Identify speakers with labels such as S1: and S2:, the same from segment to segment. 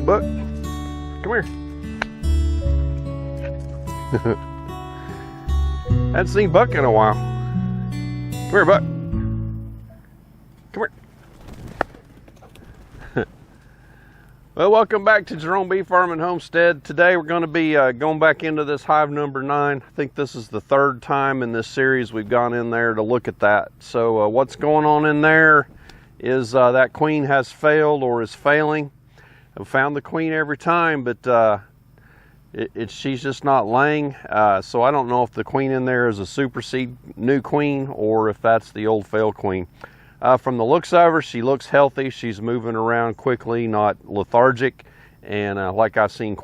S1: Buck. Come here. Hadn't seen Buck in a while. Come here, Buck. Come here. Well, welcome back to Jerome Bee Farm and Homestead. Today we're going to be going back into this hive number 9. I think this is the 3rd time in this series we've gone in there to look at that. So what's going on in there is that queen has failed or is failing. I've found the queen every time, but she's just not laying. So I don't know if the queen in there is a supersede new queen or if that's the old failed queen. From the looks of her, she looks healthy. She's moving around quickly, not lethargic. And like I've seen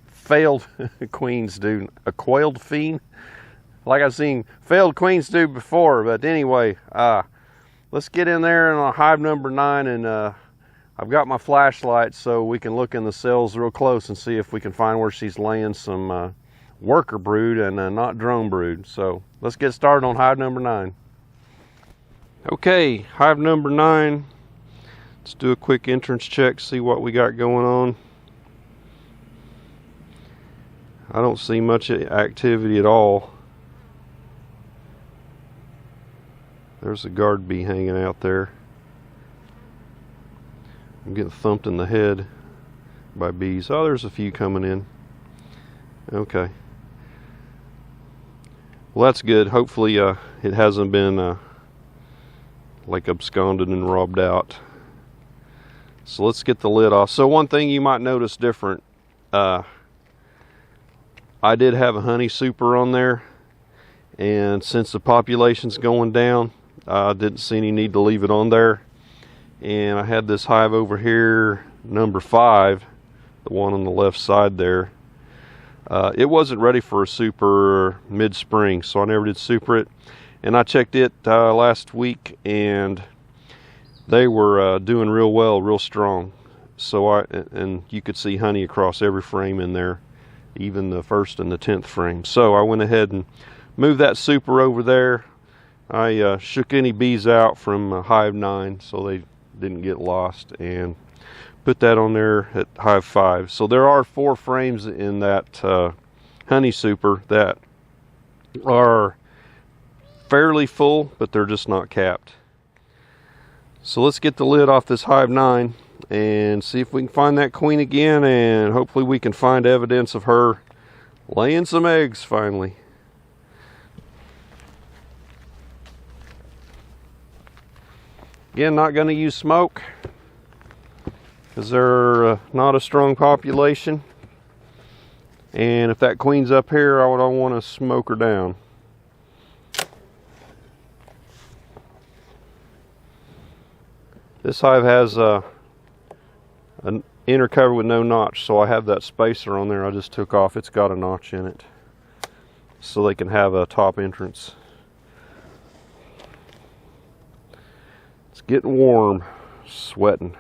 S1: failed queens do, a quailed fiend, like I've seen failed queens do before. But anyway, let's get in there on hive number 9, and I've got my flashlight so we can look in the cells real close and see if we can find where she's laying some worker brood and not drone brood. So let's get started on hive number 9. Okay, hive number 9. Let's do a quick entrance check, see what we got going on. I don't see much activity at all. There's a guard bee hanging out there. I'm getting thumped in the head by bees. Oh, there's a few coming in. Okay. Well, that's good. Hopefully it hasn't been like absconded and robbed out. So let's get the lid off. So one thing you might notice different, I did have a honey super on there, and since the population's going down, I didn't see any need to leave it on there. And I had this hive over here, number 5, the one on the left side there. It wasn't ready for a super mid-spring, so I never did super it. And I checked it last week, and they were doing real well, real strong. So and you could see honey across every frame in there, even the 1st and the 10th frame. So I went ahead and moved that super over there. I shook any bees out from hive 9 so they didn't get lost, and put that on there at hive 5. So there are 4 frames in that honey super that are fairly full, but they're just not capped. So let's get the lid off this hive 9 and see if we can find that queen again, and hopefully we can find evidence of her laying some eggs finally. Again, not going to use smoke because they're not a strong population, and if that queen's up here, I don't want to smoke her down. This hive has an inner cover with no notch, so I have that spacer on there I just took off. It's got a notch in it so they can have a top entrance. It's getting warm, sweating.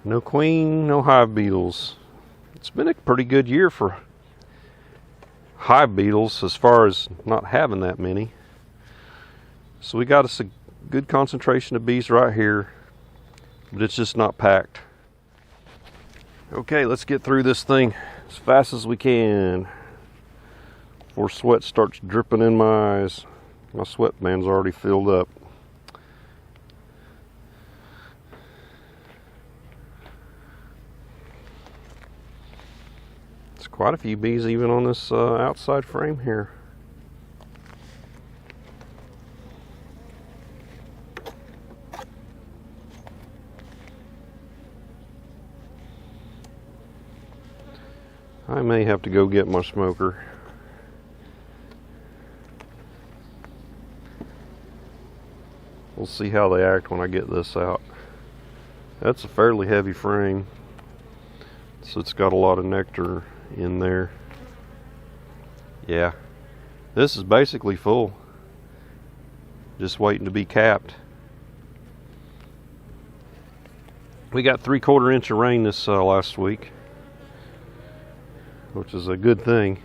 S1: No queen, no hive beetles. It's been a pretty good year for hive beetles as far as not having that many. So we got us a good concentration of bees right here, but it's just not packed. Okay, let's get through this thing as fast as we can before sweat starts dripping in my eyes. My sweatband's already filled up. Quite a few bees even on this outside frame here. I may have to go get my smoker. We'll see how they act when I get this out. That's a fairly heavy frame, so it's got a lot of nectar in there. Yeah, this is basically full, just waiting to be capped. We got 3/4 inch of rain this last week, which is a good thing.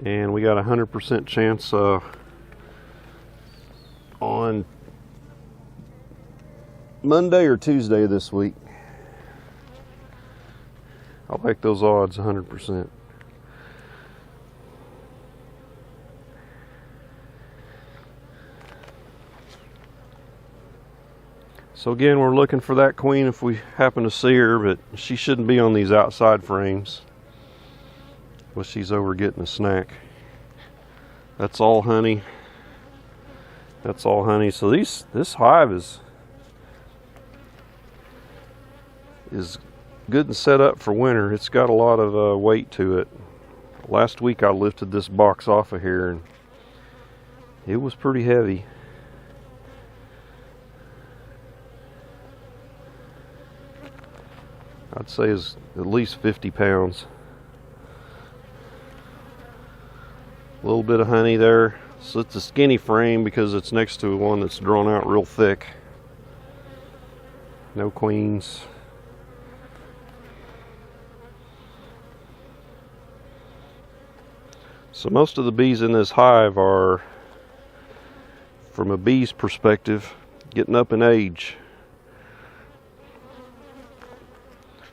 S1: And we got a 100% chance on Monday or Tuesday this week. I'll make those odds 100%. So again, we're looking for that queen if we happen to see her, but she shouldn't be on these outside frames. Well, she's over getting a snack. That's all honey. That's all honey. So this hive is good and set up for winter. It's got a lot of weight to it. Last week I lifted this box off of here and it was pretty heavy. I'd say it's at least 50 pounds. A little bit of honey there. So it's a skinny frame because it's next to one that's drawn out real thick. No queens. So most of the bees in this hive are, from a bee's perspective, getting up in age.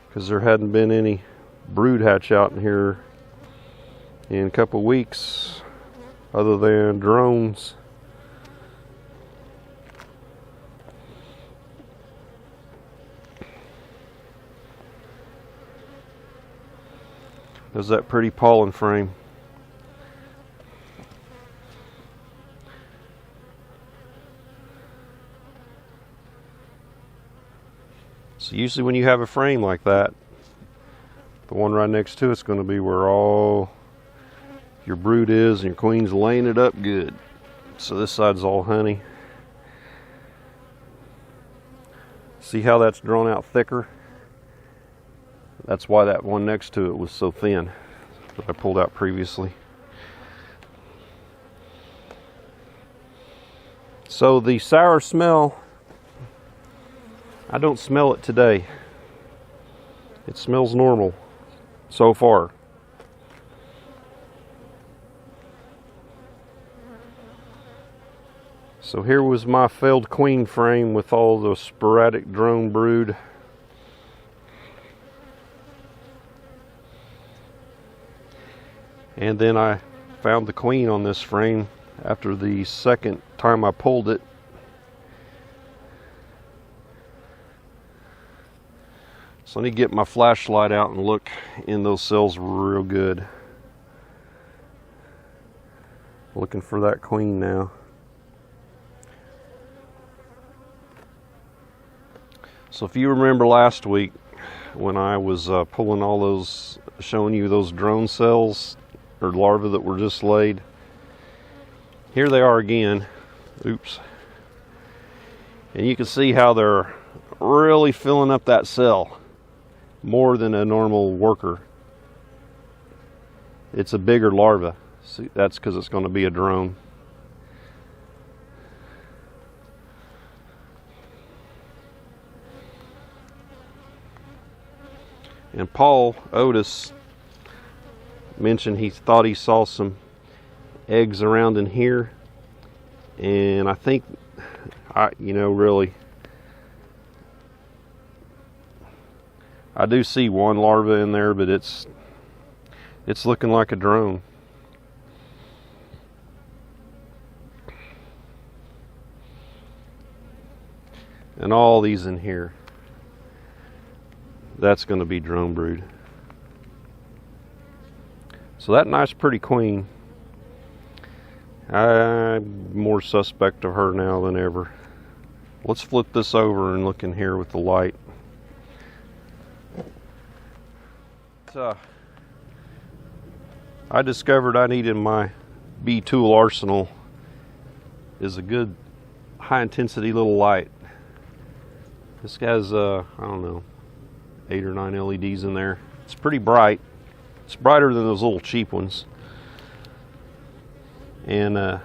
S1: Because there hadn't been any brood hatch out in here in a couple weeks other than drones. There's that pretty pollen frame. So usually when you have a frame like that, the one right next to it's going to be where all your brood is and your queen's laying it up good. So this side's all honey. See how that's drawn out thicker? That's why that one next to it was so thin that I pulled out previously. So the sour smell, I don't smell it today. It smells normal so far. So here was my failed queen frame with all the sporadic drone brood. And then I found the queen on this frame after the second time I pulled it. So I need to get my flashlight out and look in those cells real good. Looking for that queen now. So if you remember last week when I was pulling all those, showing you those drone cells or larvae that were just laid, here they are again. Oops. And you can see how they're really filling up that cell. More than a normal worker. It's a bigger larva. See, that's because it's going to be a drone. And Paul Otis mentioned he thought he saw some eggs around in here, and I think really I do see one larva in there, but it's looking like a drone. And all these in here, that's going to be drone brood. So that nice pretty queen, I'm more suspect of her now than ever. Let's flip this over and look in here with the light. I discovered I needed my bee tool arsenal is a good high intensity little light. This guy's I don't know, 8 or 9 LEDs in there. It's pretty bright. It's brighter than those little cheap ones. And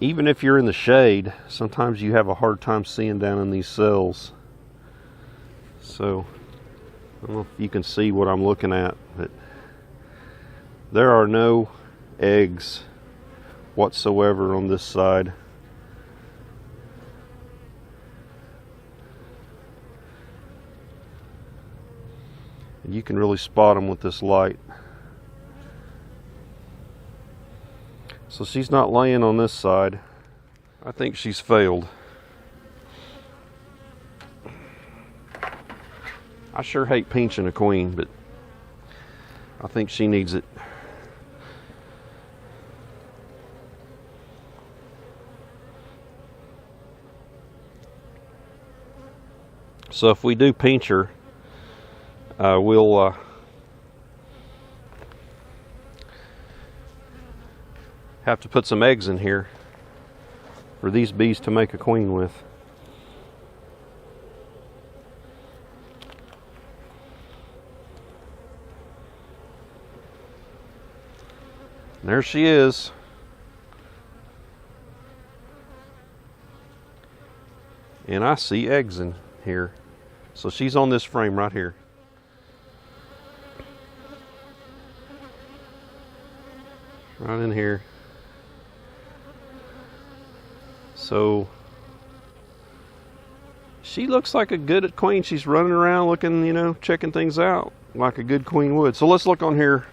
S1: even if you're in the shade, sometimes you have a hard time seeing down in these cells. So I don't know if you can see what I'm looking at, but There are no eggs whatsoever on this side. You can really spot them with this light. So she's not laying on this side. I think she's failed. I sure hate pinching a queen, but I think she needs it. So if we do pinch her, we'll have to put some eggs in here for these bees to make a queen with. And there she is. And I see eggs in here. So she's on this frame right here. Right in here. So she looks like a good queen. She's running around looking, you know, checking things out like a good queen would. So let's look on here,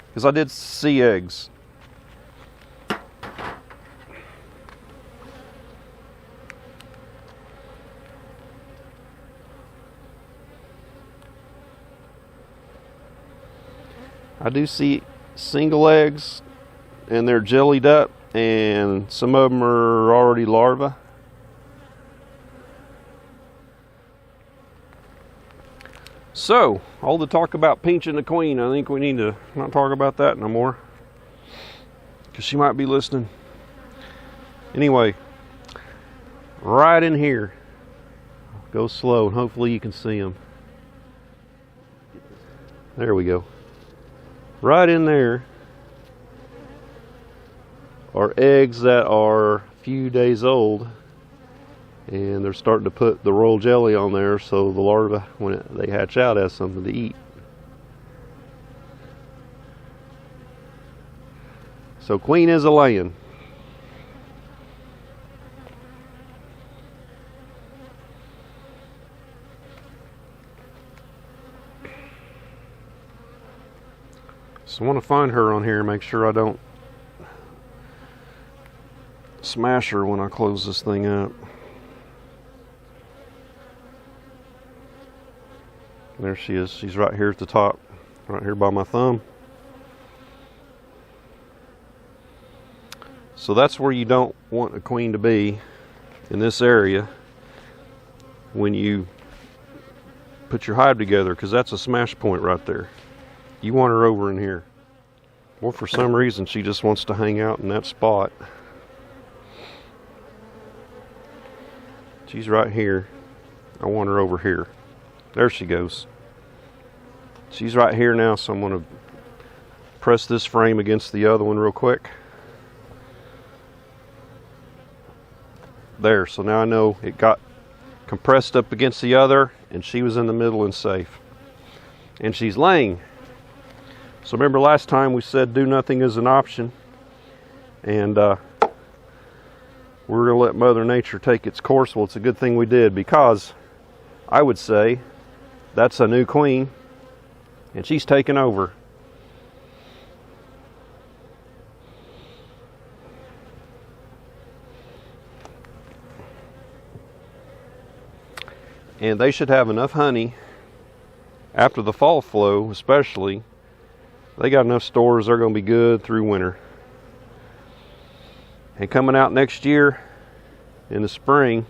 S1: because I did see eggs. I do see single eggs, and they're jellied up, and some of them are already larvae. So, all the talk about pinching the queen, I think we need to not talk about that no more, because she might be listening. Anyway, right in here, go slow, and hopefully you can see them. There we go. Right in there are eggs that are a few days old, and they're starting to put the royal jelly on there, so the larvae, when they hatch out, has something to eat. So queen is a laying. So I want to find her on here, make sure I don't smash her when I close this thing up. There she is. She's right here at the top, right here by my thumb. So that's where you don't want a queen to be, in this area, when you put your hive together, because that's a smash point right there. You want her over in here. Well, for some reason she just wants to hang out in that spot. She's right here. I want her over here. There she goes. She's right here now, so I'm going to press this frame against the other one real quick. There, so now I know it got compressed up against the other, and she was in the middle and safe. And she's laying. So remember last time we said do nothing is an option, and we're going to let Mother Nature take its course. Well, it's a good thing we did, because I would say that's a new queen, and she's taken over. And they should have enough honey after the fall flow, especially. They got enough stores, they're going to be good through winter. And coming out next year in the spring,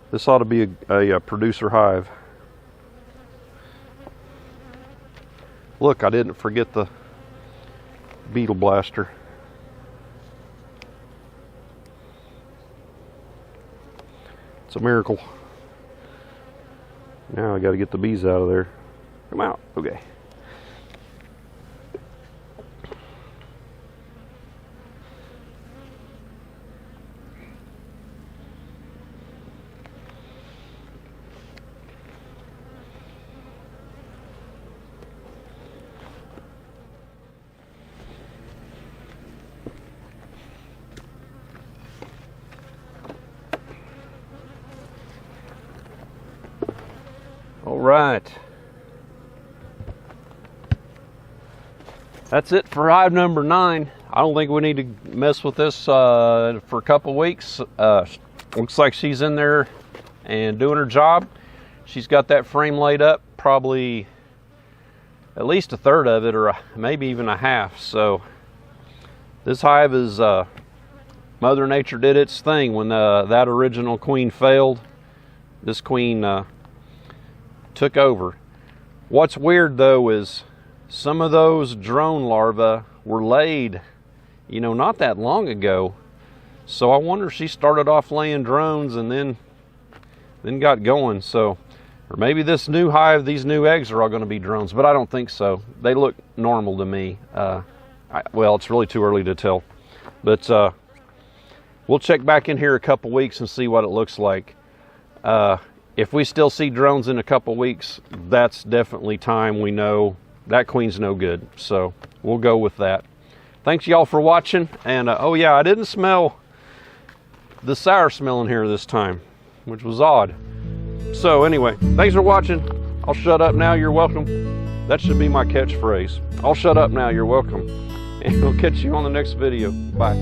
S1: this ought to be a producer hive. Look, I didn't forget the beetle blaster. It's a miracle. Now I got to get the bees out of there. Come out. Okay. All right. That's it for hive number 9. I don't think we need to mess with this for a couple weeks. Looks like she's in there and doing her job. She's got that frame laid up, probably at least a third of it, or maybe even a half. So this hive is Mother Nature did its thing when that original queen failed. This queen took over. What's weird though is some of those drone larvae were laid, you know, not that long ago. So I wonder if she started off laying drones and then got going. So, or maybe this new hive, these new eggs are all going to be drones, but I don't think so. They look normal to me. Well, it's really too early to tell, but we'll check back in here a couple weeks and see what it looks like. If we still see drones in a couple weeks, that's definitely time we know that queen's no good. So we'll go with that. Thanks y'all for watching. And oh yeah, I didn't smell the sour smell in here this time, which was odd. So anyway, thanks for watching. I'll shut up now, you're welcome. That should be my catchphrase. I'll shut up now, you're welcome. And we'll catch you on the next video. Bye.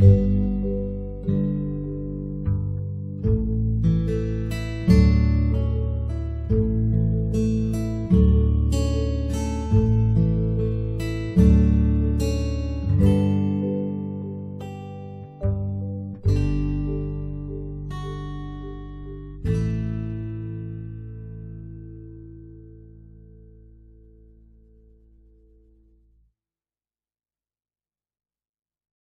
S2: you.